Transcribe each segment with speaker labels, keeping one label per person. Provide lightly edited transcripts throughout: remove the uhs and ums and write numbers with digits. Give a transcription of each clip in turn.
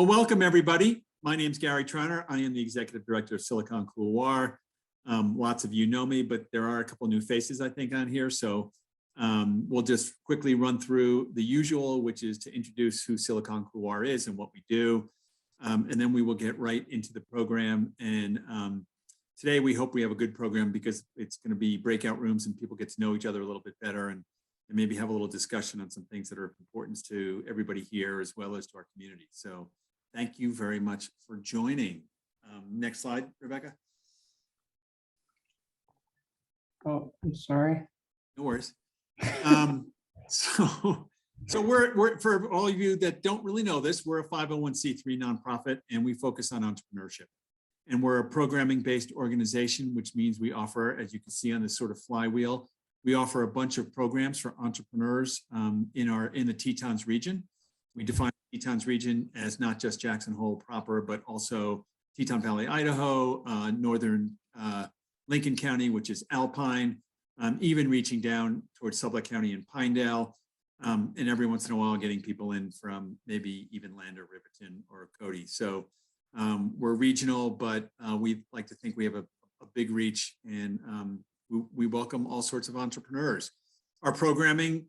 Speaker 1: Well, welcome everybody. My name is Gary Triner. I am the Executive Director of Silicon Couloir. Lots of you know me, but there are a couple new faces I think on here. So we'll just quickly run through the usual, which is to introduce who Silicon Couloir is and what we do. And then we will get right into the program. And today we hope we have a good program because it's going to be breakout rooms and people get to know each other a little bit better and maybe have a little discussion on some things that are of importance to everybody here as well as to our community. So thank you very much for joining. Next slide, Rebecca.
Speaker 2: Oh, I'm sorry.
Speaker 1: No worries. So we're for all of you that don't really know this, we're a 501c3 nonprofit and we focus on entrepreneurship. And we're a programming-based organization, which means we offer, as you can see on this sort of flywheel, we offer a bunch of programs for entrepreneurs in the Tetons region. We define the Tetons region as not just Jackson Hole proper, but also Teton Valley, Idaho, northern Lincoln County, which is Alpine, even reaching down towards Sublette County and Pinedale, and every once in a while getting people in from maybe even Lander, Riverton, or Cody. So we're regional, but we like to think we have a big reach, and we welcome all sorts of entrepreneurs. Our programming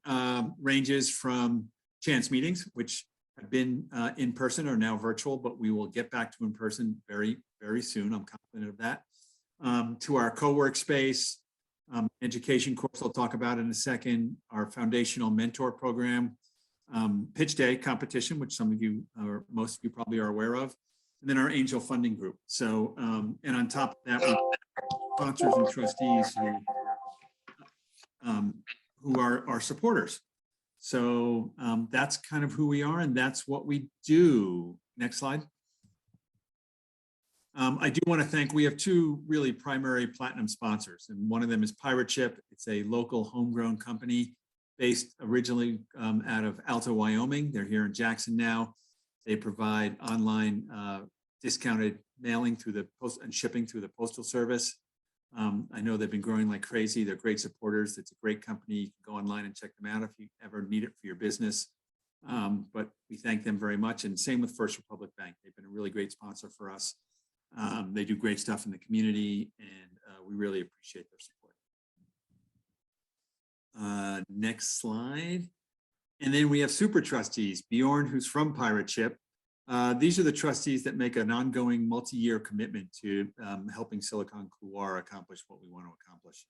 Speaker 1: ranges from chance meetings, which have been in person, are now virtual, but we will get back to in person very, very soon. I'm confident of that. To our co-work space, education course I'll talk about in a second, our foundational mentor program, pitch day competition, which some of you or most of you probably are aware of, and then our angel funding group. So, and on top of that, we have sponsors and trustees who are our supporters. So that's kind of who we are, and that's what we do. Next slide. I do want to thank, we have two really primary platinum sponsors, and one of them is Pirate Ship. It's a local homegrown company based originally out of Alta, Wyoming. They're here in Jackson now. They provide online discounted mailing through the post and shipping through the Postal Service. I know they've been growing like crazy. They're great supporters. It's a great company. You can go online and check them out if you ever need it for your business. But we thank them very much. And same with First Republic Bank. They've been a really great sponsor for us. They do great stuff in the community, and we really appreciate their support. Next slide. And then we have super trustees, Bjorn, who's from Pirate Ship. These are the trustees that make an ongoing multi-year commitment to helping Silicon Couloir accomplish what we want to accomplish.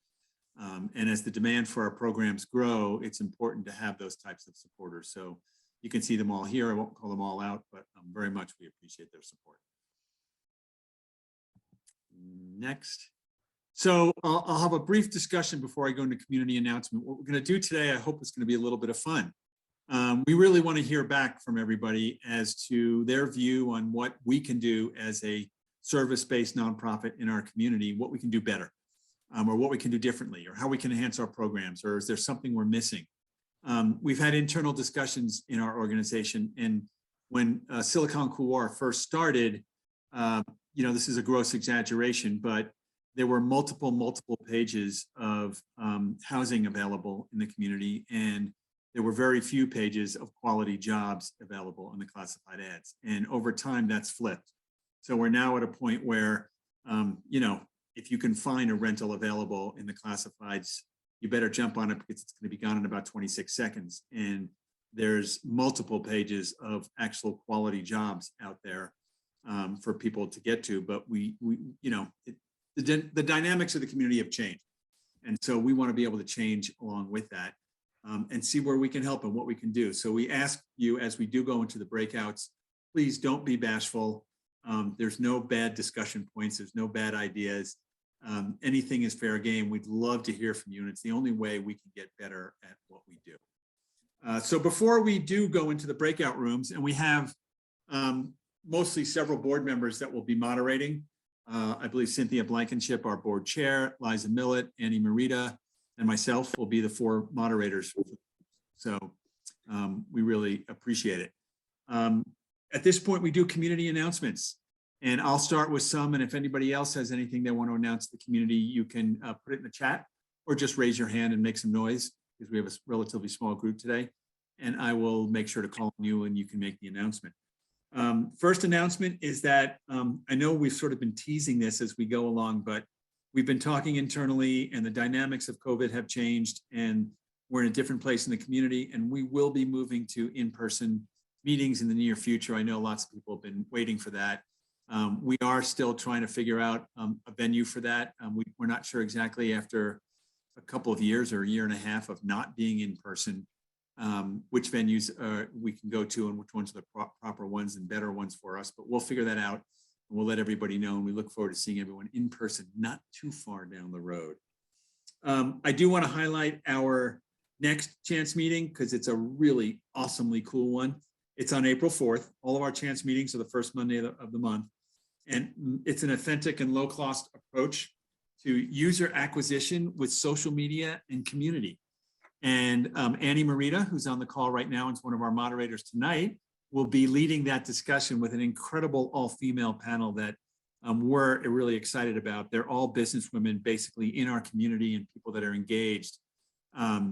Speaker 1: And as the demand for our programs grow, it's important to have those types of supporters. So you can see them all here. I won't call them all out, but very much we appreciate their support. Next. So I'll have a brief discussion before I go into community announcement. What we're going to do today, I hope, is going to be a little bit of fun. We really want to hear back from everybody as to their view on what we can do as a service-based nonprofit in our community, what we can do better, or what we can do differently, or how we can enhance our programs, or is there something we're missing? We've had internal discussions in our organization, and when Silicon Couloir first started, you know, this is a gross exaggeration, but there were multiple pages of housing available in the community, and there were very few pages of quality jobs available in the classified ads. And over time, that's flipped. So we're now at a point where, you know, if you can find a rental available in the classifieds, you better jump on it because it's going to be gone in about 26 seconds. And there's multiple pages of actual quality jobs out there for people to get to. But we you know, the dynamics of the community have changed. And so we want to be able to change along with that. And see where we can help and what we can do. So we ask you, as we do go into the breakouts, please don't be bashful. There's no bad discussion points. There's no bad ideas. Anything is fair game. We'd love to hear from you, and it's the only way we can get better at what we do. So before we do go into the breakout rooms, and we have mostly several board members that will be moderating. I believe Cynthia Blankenship, our board chair, Liza Millett, Annie Marita, and myself will be the four moderators. So we really appreciate it. At this point, we do community announcements, and I'll start with some, and if anybody else has anything they want to announce to the community, you can put it in the chat or just raise your hand and make some noise because we have a relatively small group today, and I will make sure to call on you and you can make the announcement. First announcement is that I know we've sort of been teasing this as we go along, but we've been talking internally and the dynamics of COVID have changed and we're in a different place in the community and we will be moving to in-person meetings in the near future. I know lots of people have been waiting for that. We are still trying to figure out a venue for that. We're not sure exactly after a couple of years or a year and a half of not being in person, which venues we can go to and which ones are the proper ones and better ones for us, but we'll figure that out and we'll let everybody know. And we look forward to seeing everyone in person, not too far down the road. I do want to highlight our next chance meeting because it's a really awesomely cool one. It's on April 4th. All of our chance meetings are the first Monday of the month. And it's an authentic and low-cost approach to user acquisition with social media and community. And Annie Marita, who's on the call right now and is one of our moderators tonight, will be leading that discussion with an incredible all-female panel that we're really excited about. They're all businesswomen basically in our community and people that are engaged.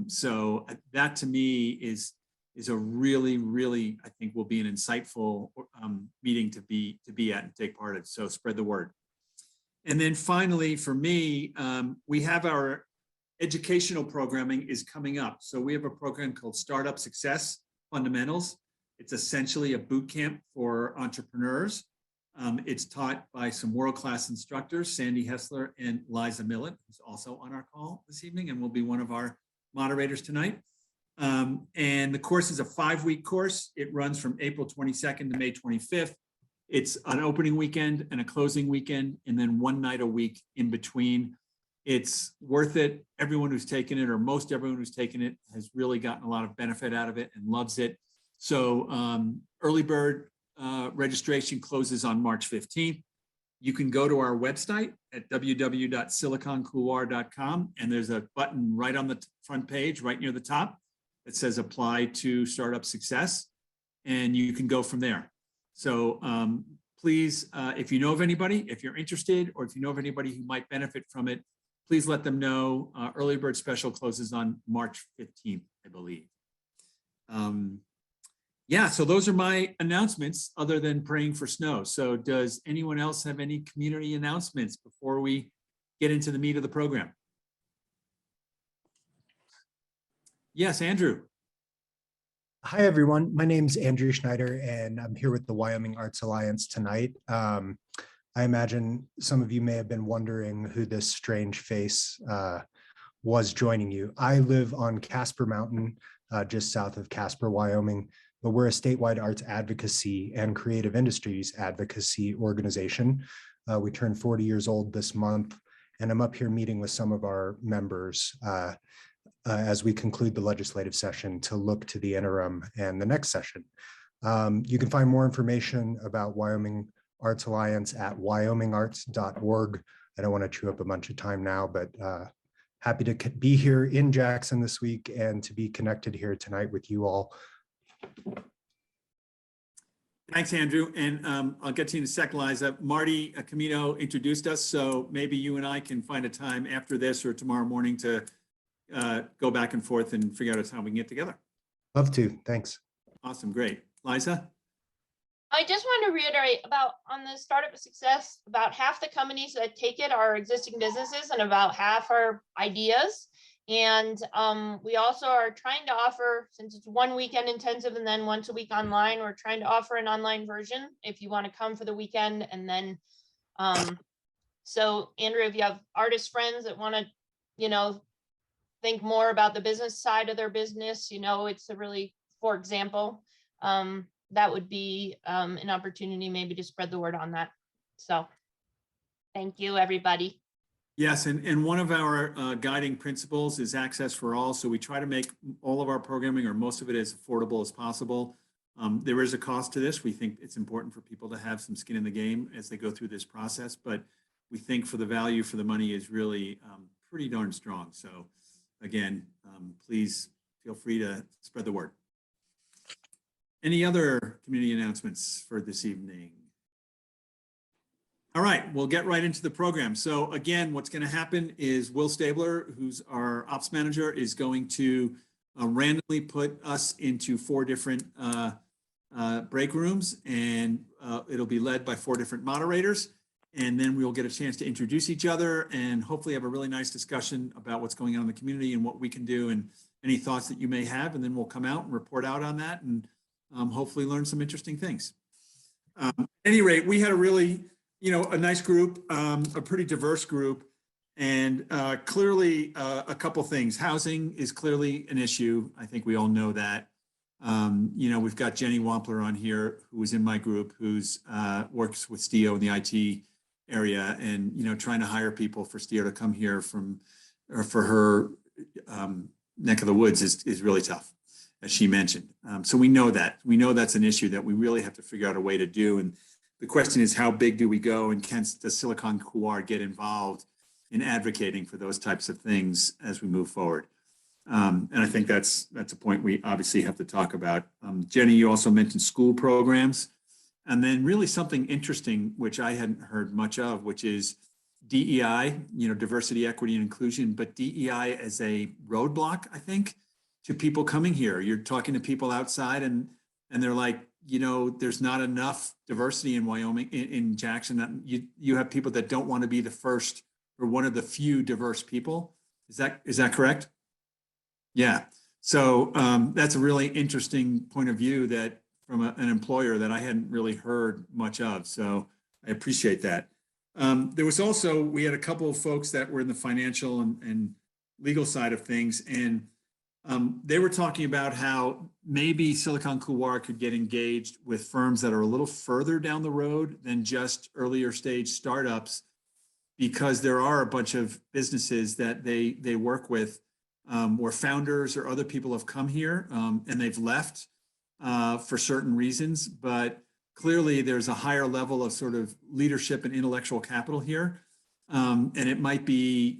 Speaker 1: So that to me is a really, I think will be an insightful meeting to be at and take part in. So spread the word. And then finally, for me, we have our educational programming is coming up. So we have a program called Startup Success Fundamentals. It's essentially a boot camp for entrepreneurs. It's taught by some world-class instructors, Sandy Hessler and Liza Millet, who's also on our call this evening and will be one of our moderators tonight. And the course is a 5-week course. It runs from April 22nd to May 25th. It's an opening weekend and a closing weekend, and then one night a week in between. It's worth it. Everyone who's taken it, or most everyone who's taken it, has really gotten a lot of benefit out of it and loves it. So early bird registration closes on March 15th. You can go to our website at www.siliconcouloir.com, and there's a button right on the front page, right near the top, that says apply to Startup Success, and you can go from there. So please, if you know of anybody, if you're interested, or if you know of anybody who might benefit from it, please let them know. Early bird special closes on March 15th, I believe. Yeah, so those are my announcements other than praying for snow. So does anyone else have any community announcements before we get into the meat of the program? Yes, Andrew.
Speaker 3: Hi, everyone. My name's Andrew Schneider, and I'm here with the Wyoming Arts Alliance tonight. I imagine some of you may have been wondering who this strange face was joining you. I live on Casper Mountain, just south of Casper, Wyoming, but we're a statewide arts advocacy and creative industries advocacy organization. We turned 40 years old this month, and I'm up here meeting with some of our members as we conclude the legislative session to look to the interim and the next session. You can find more information about Wyoming Arts Alliance at wyomingarts.org. I don't want to chew up a bunch of time now, but happy to be here in Jackson this week and to be connected here tonight with you all.
Speaker 1: Thanks, Andrew. And I'll get to you in a sec, Liza. Marty Camino introduced us, so maybe you and I can find a time after this or tomorrow morning to go back and forth and figure out a time we can get together.
Speaker 3: Love to. Thanks.
Speaker 1: Awesome. Great. Liza?
Speaker 4: I just want to reiterate about on the Startup Success, about half the companies that take it are existing businesses and about half are ideas. And we also are trying to offer, since it's one weekend intensive and then once a week online, we're trying to offer an online version if you want to come for the weekend. And then, so Andrew, if you have artist friends that want to, think more about the business side of their business, it's a really, for example, that would be an opportunity maybe to spread the word on that. So thank you, everybody.
Speaker 1: Yes, and one of our guiding principles is access for all. So we try to make all of our programming, or most of it, as affordable as possible. There is a cost to this. We think it's important for people to have some skin in the game as they go through this process, but we think for the value for the money is really pretty darn strong. So again, please feel free to spread the word. Any other community announcements for this evening? All right, we'll get right into the program. So again, what's going to happen is Will Stabler, who's our ops manager, is going to randomly put us into 4 different break rooms, and it'll be led by 4 different moderators. And then we'll get a chance to introduce each other and hopefully have a really nice discussion about what's going on in the community and what we can do and any thoughts that you may have. And then we'll come out and report out on that and hopefully learn some interesting things. At any rate, we had a really, a nice group, a pretty diverse group. And clearly a couple things. Housing is clearly an issue. I think we all know that. We've got Jenny Wampler on here, who was in my group, who's works with STIO in the IT area, and trying to hire people for STIO to come here for her neck of the woods is really tough, as she mentioned. So we know that's an issue that we really have to figure out a way to do. And the question is, how big do we go, and does Silicon Couloir get involved in advocating for those types of things as we move forward? And I think that's a point we obviously have to talk about. Jenny, you also mentioned school programs, and then really something interesting, which I hadn't heard much of, which is DEI, diversity, equity, and inclusion, but DEI as a roadblock, I think, to people coming here. You're talking to people outside and they're like, there's not enough diversity in Wyoming, in Jackson. You have people that don't want to be the first or one of the few diverse people. Is that correct? Yeah. So that's a really interesting point of view that from an employer that I hadn't really heard much of. So I appreciate that. There was also, we had a couple of folks that were in the financial and legal side of things. And they were talking about how maybe Silicon Couloir could get engaged with firms that are a little further down the road than just earlier stage startups, because there are a bunch of businesses that they work with where founders or other people have come here and they've left for certain reasons, but clearly there's a higher level of sort of leadership and intellectual capital here. And it might be,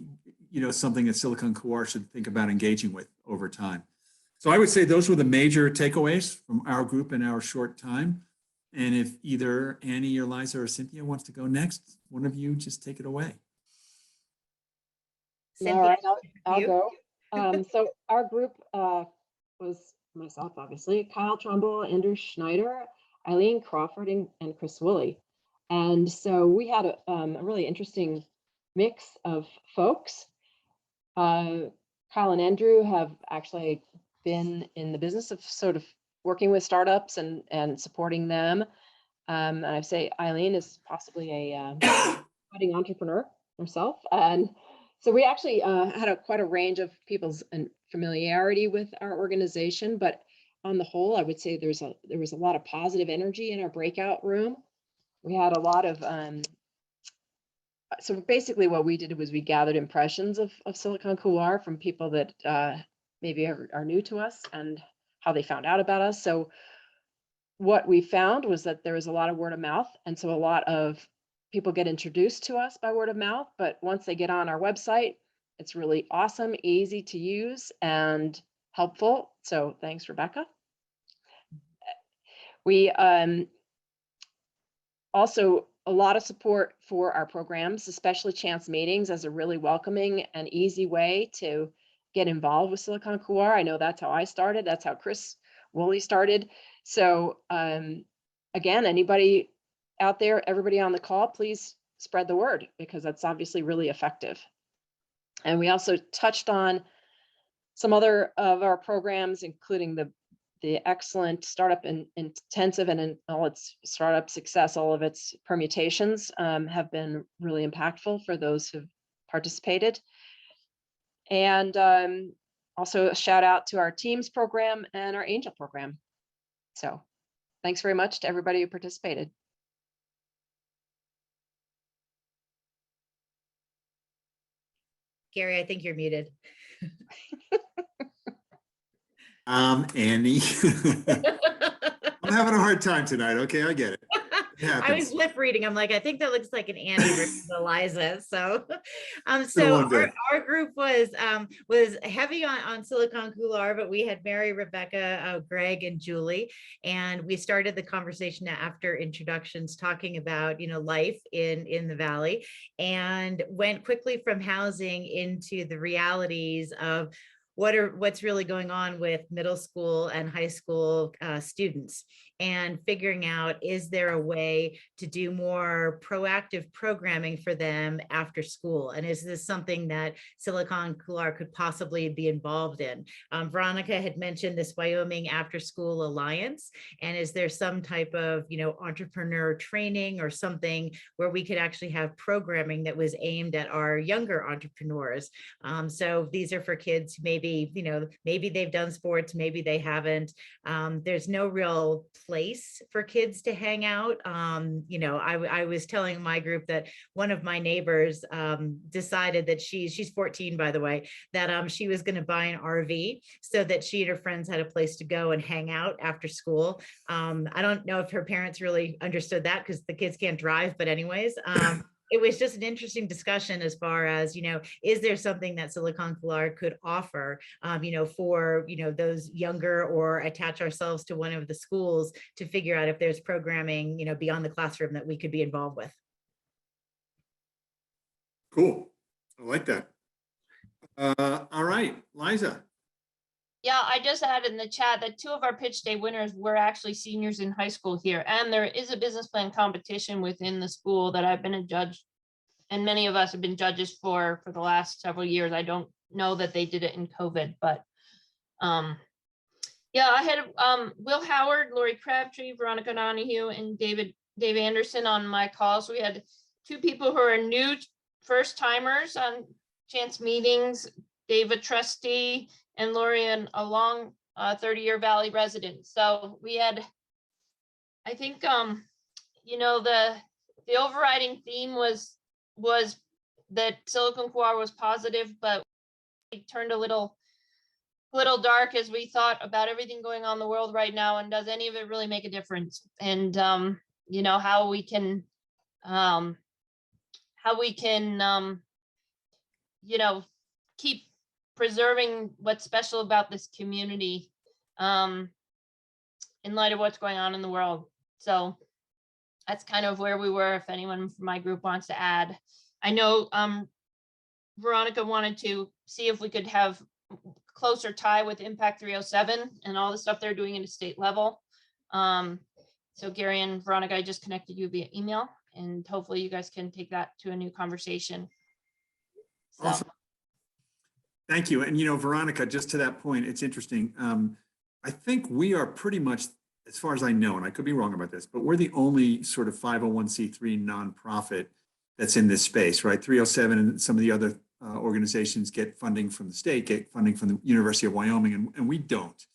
Speaker 1: something that Silicon Couloir should think about engaging with over time. So I would say those were the major takeaways from our group in our short time. And if either Annie or Liza or Cynthia wants to go next, one of you just take it away.
Speaker 5: All right, I'll go. So our group was myself, obviously, Kyle Trumbull, Andrew Schneider, Eileen Crawford, and Chris Woolley. And so we had a really interesting mix of folks. Kyle and Andrew have actually been in the business of sort of working with startups and supporting them. And I'd say Eileen is possibly a budding entrepreneur herself. And so we actually had quite a range of people's familiarity with our organization, but on the whole, I would say there was a lot of positive energy in our breakout room. We had a lot of, so basically what we did was we gathered impressions of Silicon Couloir from people that maybe are new to us and how they found out about us. So what we found was that there was a lot of word of mouth. And so a lot of people get introduced to us by word of mouth, but once they get on our website, it's really awesome, easy to use, and helpful. So thanks, Rebecca. We also a lot of support for our programs, especially chance meetings, as a really welcoming and easy way to get involved with Silicon Couloir. I know that's how I started. That's how Chris Woolley started. So again, anybody out there, everybody on the call, please spread the word, because that's obviously really effective. And we also touched on some other of our programs, including the excellent startup intensive and in all its startup success, all of its permutations have been really impactful for those who've participated. And also a shout out to our Teams program and our Angel program. So thanks very much to everybody who participated.
Speaker 6: Gary, I think you're muted.
Speaker 1: Annie. I'm having a hard time tonight. Okay, I get it.
Speaker 6: I was lip reading. I'm like, I think that looks like an Annie versus Eliza. So, our group was heavy on Silicon Couloir, but we had Mary, Rebecca, Greg, and Julie, and we started the conversation after introductions talking about life in the Valley, and went quickly from housing into the realities of what's really going on with middle school and high school students. and figuring out, is there a way to do more proactive programming for them after school? And is this something that Silicon Couloir could possibly be involved in? Veronica had mentioned this Wyoming After School Alliance. And is there some type of, entrepreneur training or something where we could actually have programming that was aimed at our younger entrepreneurs? So these are for kids who maybe, maybe they've done sports, maybe they haven't. There's no real place for kids to hang out. I was telling my group that one of my neighbors decided that she's 14, by the way, that she was going to buy an RV so that she and her friends had a place to go and hang out after school. I don't know if her parents really understood that because the kids can't drive, but anyways, it was just an interesting discussion as far as, is there something that Silicon Couloir could offer, for, those younger, or attach ourselves to one of the schools to figure out if there's programming, beyond the classroom that we could be involved with.
Speaker 1: Cool. I like that. All right, Liza.
Speaker 4: Yeah, I just added in the chat that 2 of our pitch day winners were actually seniors in high school here. And there is a business plan competition within the school that I've been a judge, and many of us have been judges for the last several years. I don't know that they did it in COVID, but yeah, I had Will Howard, Lori Crabtree, Veronica Donahue, and Dave Anderson on my calls. We had 2 people who are new first timers on chance meetings, Dave, a trustee, and Lori, a long 30-year Valley resident. So we had, I think, the overriding theme was that Silicon Couloir was positive, but it turned a little dark as we thought about everything going on in the world right now, and does any of it really make a difference? And how we can keep preserving what's special about this community in light of what's going on in the world. So that's kind of where we were, if anyone from my group wants to add. I know Veronica wanted to see if we could have closer tie with Impact 307 and all the stuff they're doing at a state level. So Gary and Veronica, I just connected you via email, and hopefully you guys can take that to a new conversation. So.
Speaker 1: Awesome. Thank you. And, Veronica, just to that point, it's interesting. I think we are pretty much, as far as I know, and I could be wrong about this, but we're the only sort of 501c3 nonprofit that's in this space, right? 307 and some of the other organizations get funding from the state, get funding from the University of Wyoming, and we don't.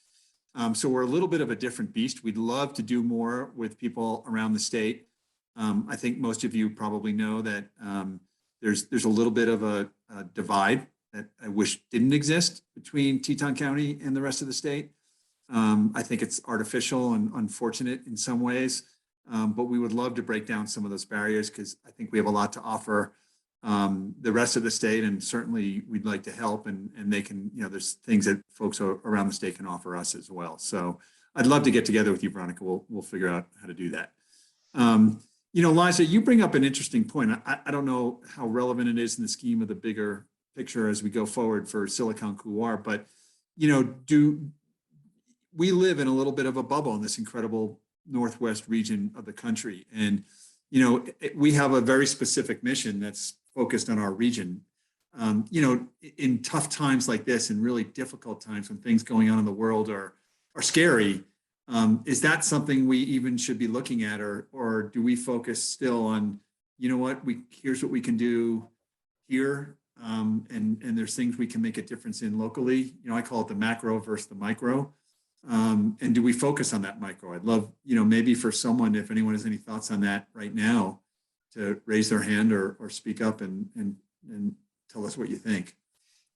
Speaker 1: So we're a little bit of a different beast. We'd love to do more with people around the state. I think most of you probably know that there's a little bit of a divide that I wish didn't exist between Teton County and the rest of the state. I think it's artificial and unfortunate in some ways, but we would love to break down some of those barriers, because I think we have a lot to offer the rest of the state, and certainly we'd like to help, and they can, there's things that folks around the state can offer us as well. So I'd love to get together with you, Veronica. We'll figure out how to do that. Liza, you bring up an interesting point. I don't know how relevant it is in the scheme of the bigger picture as we go forward for Silicon Couloir, but we live in a little bit of a bubble in this incredible Northwest region of the country. And, we have a very specific mission that's focused on our region. In tough times like this, and really difficult times when things going on in the world are scary, is that something we even should be looking at, or do we focus still on, here's what we can do here, and there's things we can make a difference in locally. I call it the macro versus the micro. And do we focus on that micro? I'd love, maybe for someone, if anyone has any thoughts on that right now, to raise their hand or speak up and tell us what you think.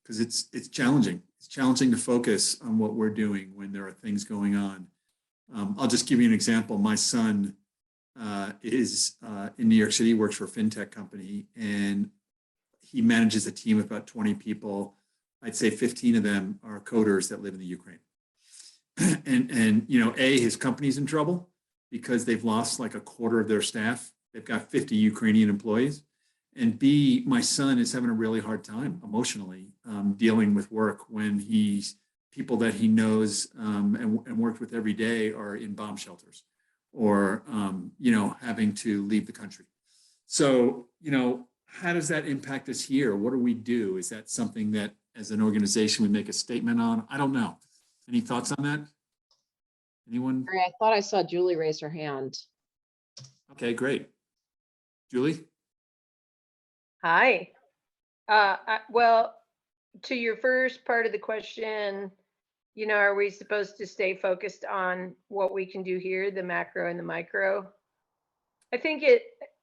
Speaker 1: Because it's challenging. It's challenging to focus on what we're doing when there are things going on. I'll just give you an example. My son is in New York City, works for a fintech company, and he manages a team of about 20 people. I'd say 15 of them are coders that live in the Ukraine. And his company's in trouble because they've lost like a quarter of their staff. They've got 50 Ukrainian employees. And B, my son is having a really hard time emotionally dealing with work when people that he knows and worked with every day are in bomb shelters. or, having to leave the country. So, how does that impact us here? What do we do? Is that something that as an organization we make a statement on? I don't know. Any thoughts on that? Anyone?
Speaker 5: Sorry, I thought I saw Julie raise her hand.
Speaker 1: Okay, great. Julie?
Speaker 7: Hi. Well, to your first part of the question, are we supposed to stay focused on what we can do here, the macro and the micro? I think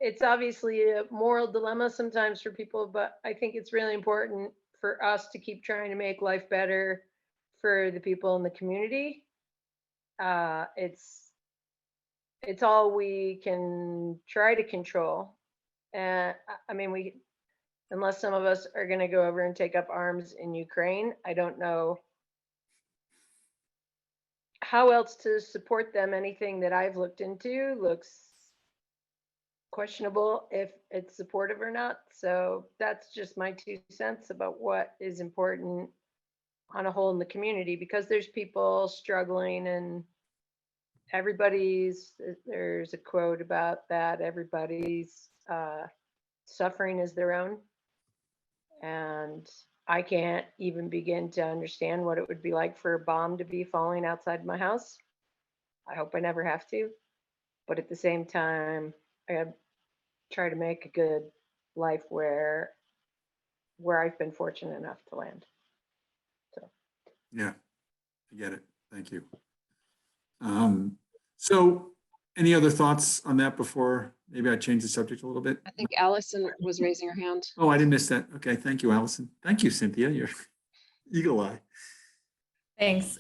Speaker 7: it's obviously a moral dilemma sometimes for people, but I think it's really important for us to keep trying to make life better for the people in the community. It's all we can try to control. And I mean, unless some of us are going to go over and take up arms in Ukraine, I don't know how else to support them. Anything that I've looked into looks questionable if it's supportive or not. So that's just my 2 cents about what is important on a whole in the community, because there's people struggling, and there's a quote about that, everybody's suffering is their own. And I can't even begin to understand what it would be like for a bomb to be falling outside my house. I hope I never have to. But at the same time, I try to make a good life where I've been fortunate enough to land. So.
Speaker 1: Yeah, I get it. Thank you. So any other thoughts on that before maybe I change the subject a little bit?
Speaker 5: I think Allison was raising her hand.
Speaker 1: Oh, I didn't miss that. Okay, thank you, Allison. Thank you, Cynthia. You're eagle eye.
Speaker 8: Thanks.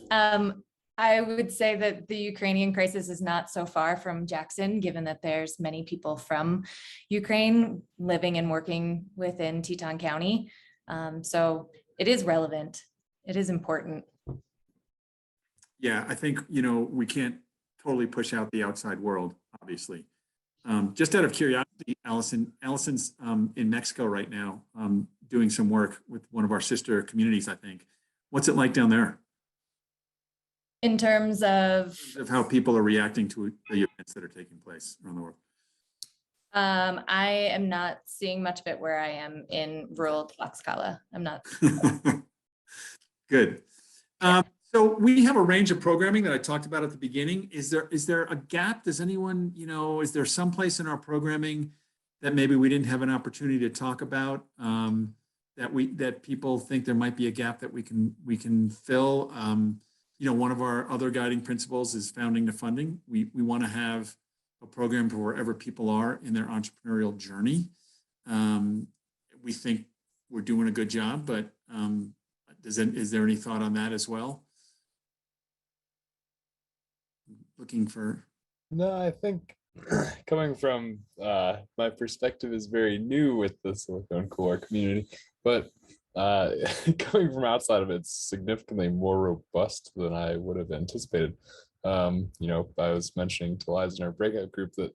Speaker 8: I would say that the Ukrainian crisis is not so far from Jackson, given that there's many people from Ukraine living and working within Teton County. So it is relevant. It is important.
Speaker 1: Yeah, I think, we can't totally push out the outside world, obviously. Just out of curiosity, Allison's in Mexico right now, doing some work with one of our sister communities, I think. What's it like down there?
Speaker 8: In terms of
Speaker 1: how people are reacting to the events that are taking place around the world.
Speaker 8: I am not seeing much of it where I am in rural Tlaxcala. I'm not.
Speaker 1: Good. So we have a range of programming that I talked about at the beginning. Is there a gap? Does anyone, is there some place in our programming that maybe we didn't have an opportunity to talk about, that people think there might be a gap that we can fill? One of our other guiding principles is founding to funding. We want to have a program for wherever people are in their entrepreneurial journey. We think we're doing a good job, but is there any thought on that as well? Looking for.
Speaker 9: No, I think coming from my perspective is very new with the Silicon Couloir community, but coming from outside of it, it's significantly more robust than I would have anticipated. I was mentioning to Liza in our breakout group that,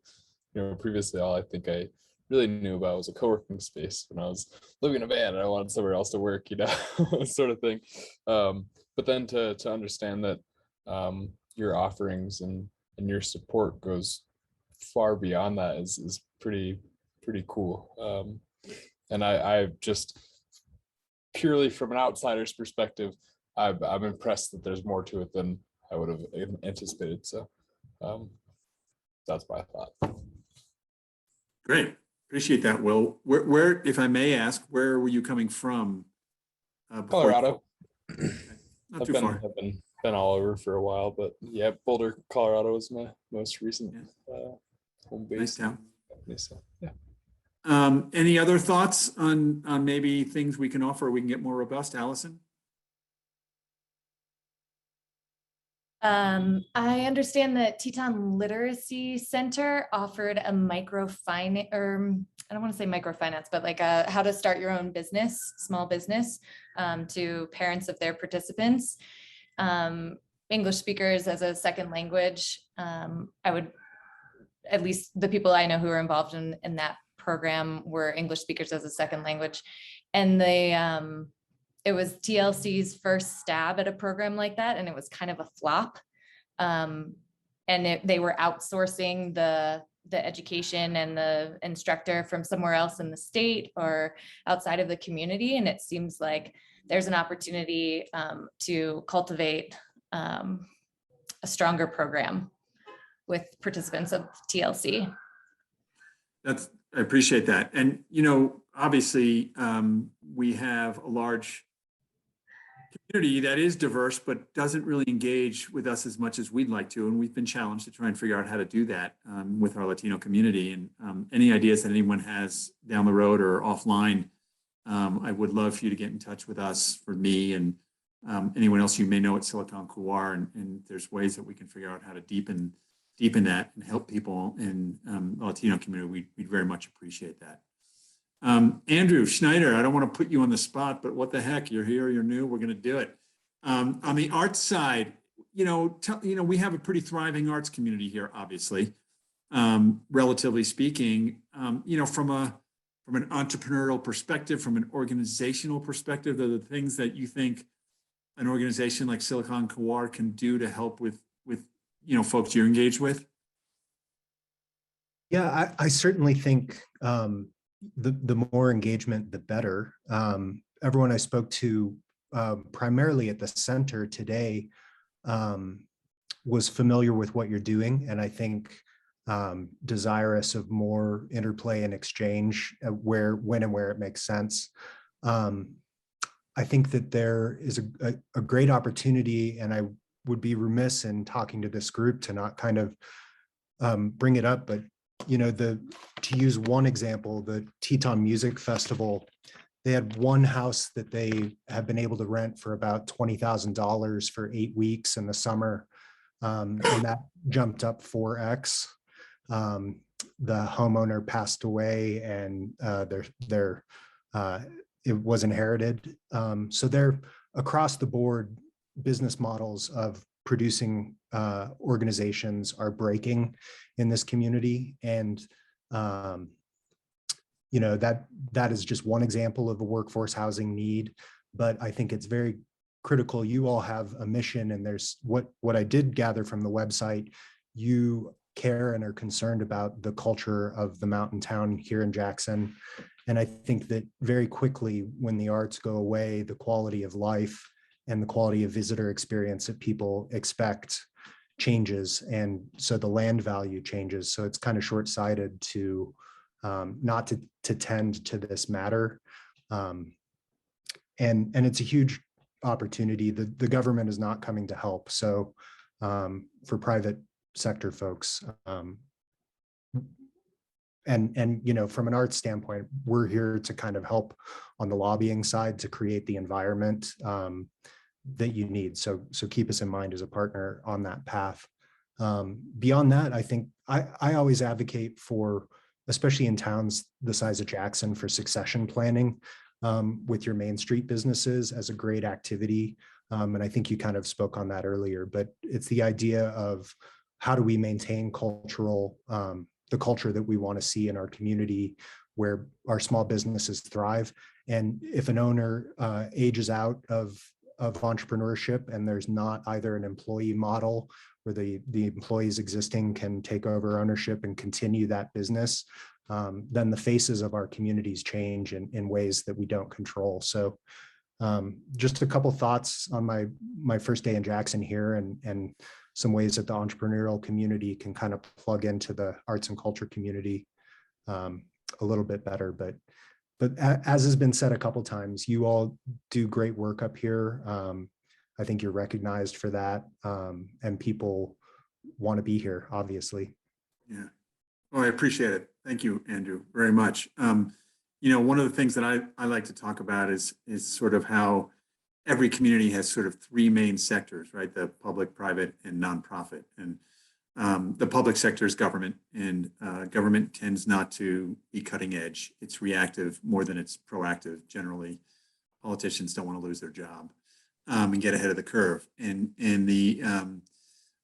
Speaker 9: previously all I think I really knew about was a co-working space when I was living in a van and I wanted somewhere else to work, sort of thing. But then to understand that your offerings and your support goes far beyond that is pretty cool. And I just purely from an outsider's perspective, I'm impressed that there's more to it than I would have anticipated. So that's my thought.
Speaker 1: Great. Appreciate that, Will. Where, if I may ask, where were you coming from?
Speaker 9: Colorado.
Speaker 1: Not too far.
Speaker 9: I've been all over for a while, but yeah, Boulder, Colorado was my most recent home base.
Speaker 1: Nice town.
Speaker 9: So, yeah.
Speaker 1: Any other thoughts on maybe things we can offer we can get more robust, Allison?
Speaker 8: I understand that Teton Literacy Center offered a microfinance, or I don't want to say microfinance, but like how to start your own business, small business, to parents of their participants. English speakers as a second language. I would, at least the people I know who are involved in that program were English speakers as a second language. And it was TLC's first stab at a program like that, and it was kind of a flop. And and they were outsourcing the education and the instructor from somewhere else in the state or outside of the community. And it seems like there's an opportunity to cultivate a stronger program with participants of TLC.
Speaker 1: I appreciate that. And, obviously, we have a large community that is diverse, but doesn't really engage with us as much as we'd like to. And we've been challenged to try and figure out how to do that with our Latino community. And any ideas that anyone has down the road or offline, I would love for you to get in touch with us, for me and anyone else you may know at Silicon Couloir. And there's ways that we can figure out how to deepen that and help people in the Latino community. We'd very much appreciate that. Andrew Schneider, I don't want to put you on the spot, but what the heck, you're here, you're new, we're going to do it. On the arts side, we have a pretty thriving arts community here, obviously, relatively speaking. From an entrepreneurial perspective, from an organizational perspective, are the things that you think an organization like Silicon Couloir can do to help with folks you're engaged with?
Speaker 3: Yeah, I certainly think the more engagement, the better. Everyone I spoke to, primarily at the center today, was familiar with what you're doing, and I think desirous of more interplay and exchange when and where it makes sense. I think that there is a great opportunity, and I would be remiss in talking to this group to not kind of bring it up, but to use one example, the Teton Music Festival, they had one house that they have been able to rent for about $20,000 for 8 weeks in the summer, and that jumped up 4x. The homeowner passed away, and it was inherited. So they're across the board. Business models of producing organizations are breaking in this community, and that is just one example of a workforce housing need. But I think it's very critical. You all have a mission, and there's what I did gather from the website. You care and are concerned about the culture of the mountain town here in Jackson, and I think that very quickly, when the arts go away, the quality of life and the quality of visitor experience that people expect changes. And so the land value changes. So it's kind of short-sighted to not to tend to this matter. And it's a huge opportunity. The government is not coming to help. So for private sector folks, and from an arts standpoint, we're here to kind of help on the lobbying side to create the environment that you need. So keep us in mind as a partner on that path. Beyond that, I think I always advocate for, especially in towns the size of Jackson, for succession planning with your Main Street businesses as a great activity. And I think you kind of spoke on that earlier, but it's the idea of how do we maintain the culture that we want to see in our community, where our small businesses thrive. And if an owner ages out of entrepreneurship and there's not either an employee model where the employees existing can take over ownership and continue that business, then the faces of our communities change in ways that we don't control. So just a couple thoughts on my first day in Jackson here, and some ways that the entrepreneurial community can kind of plug into the arts and culture community a little bit better. But as has been said a couple times, you all do great work up here. I think you're recognized for that, and people want to be here, obviously.
Speaker 1: Yeah. Oh, I appreciate it. Thank you, Andrew, very much. One of the things that I like to talk about is sort of how every community has sort of three main sectors, right? The public, private, and nonprofit. And the public sector is government, and government tends not to be cutting edge. It's reactive more than it's proactive. Generally, politicians don't want to lose their job and get ahead of the curve. And the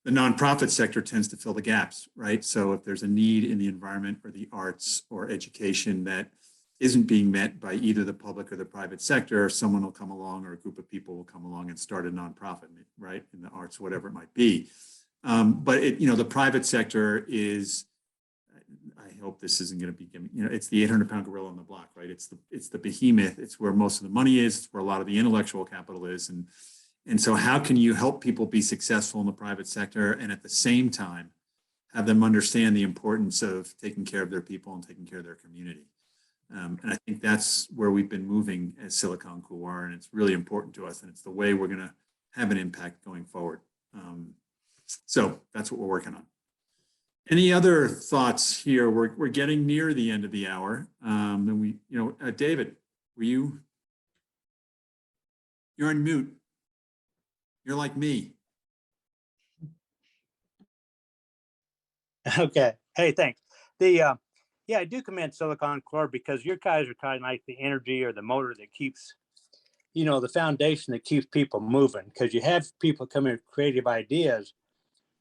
Speaker 1: nonprofit sector tends to fill the gaps, right? So if there's a need in the environment or the arts or education that isn't being met by either the public or the private sector, someone will come along, or a group of people will come along and start a nonprofit, right? In the arts, whatever it might be. But it, the private sector is, I hope this isn't going to be, it's the 800-pound gorilla on the block, right? It's the behemoth. It's where most of the money is. It's where a lot of the intellectual capital is. And so how can you help people be successful in the private sector and at the same time have them understand the importance of taking care of their people and taking care of their community? And I think that's where we've been moving as Silicon Couloir, and it's really important to us, and it's the way we're going to have an impact going forward. So that's what we're working on. Any other thoughts here? We're getting near the end of the hour. And we, David, you're on mute. You're like me.
Speaker 10: Okay. Hey, thanks. Yeah, I do commend Silicon Couloir because your guys are kind of like the energy or the motor that keeps, the foundation that keeps people moving, because you have people come in with creative ideas,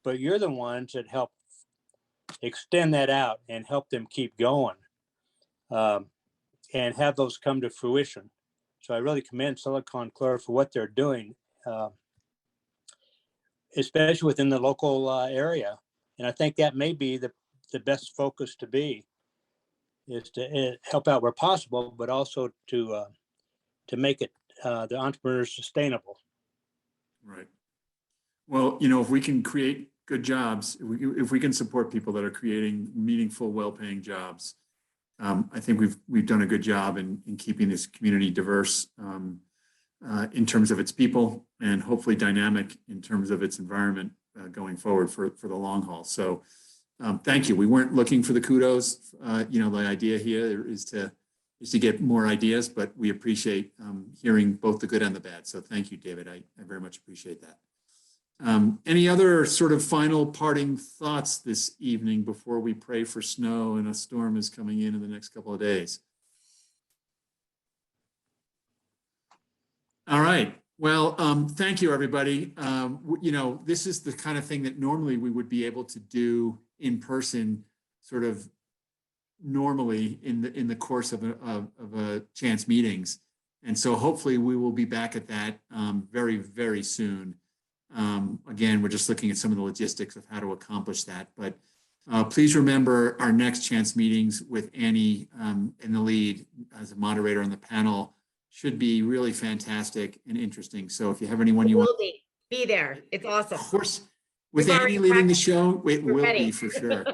Speaker 10: but you're the ones that help extend that out and help them keep going, and have those come to fruition. So I really commend Silicon Couloir for what they're doing, especially within the local area. And I think that may be the best focus to be, is to help out where possible, but also to make it the entrepreneurs sustainable.
Speaker 1: Right. Well, if we can create good jobs, if we can support people that are creating meaningful, well-paying jobs, I think we've done a good job in keeping this community diverse in terms of its people, and hopefully dynamic in terms of its environment going forward for the long haul. So thank you. We weren't looking for the kudos. The idea here is to get more ideas, but we appreciate hearing both the good and the bad. So thank you, David. I very much appreciate that. Any other sort of final parting thoughts this evening before we pray for snow and a storm is coming in the next couple of days? All right. Well, thank you, everybody. This is the kind of thing that normally we would be able to do in person, sort of normally in the course of a chance meetings. And so hopefully we will be back at that very, very soon. Again, we're just looking at some of the logistics of how to accomplish that. But please remember our next chance meetings with Annie in the lead as a moderator on the panel should be really fantastic and interesting. So if you have anyone you want
Speaker 6: to be there, it's awesome.
Speaker 1: Of course, with Annie leading the show, it will be for sure.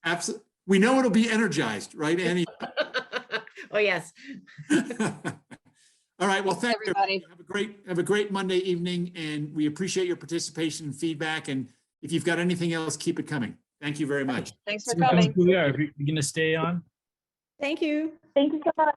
Speaker 1: Absolutely. We know it'll be energized, right, Annie?
Speaker 6: Oh, yes.
Speaker 1: All right. Well, thank you,
Speaker 5: everybody.
Speaker 1: Have a great Monday evening, and we appreciate your participation and feedback. And if you've got anything else, keep it coming. Thank you very much.
Speaker 5: Thanks for coming.
Speaker 11: Are you going to stay on?
Speaker 12: Thank you.
Speaker 7: Thank you so much.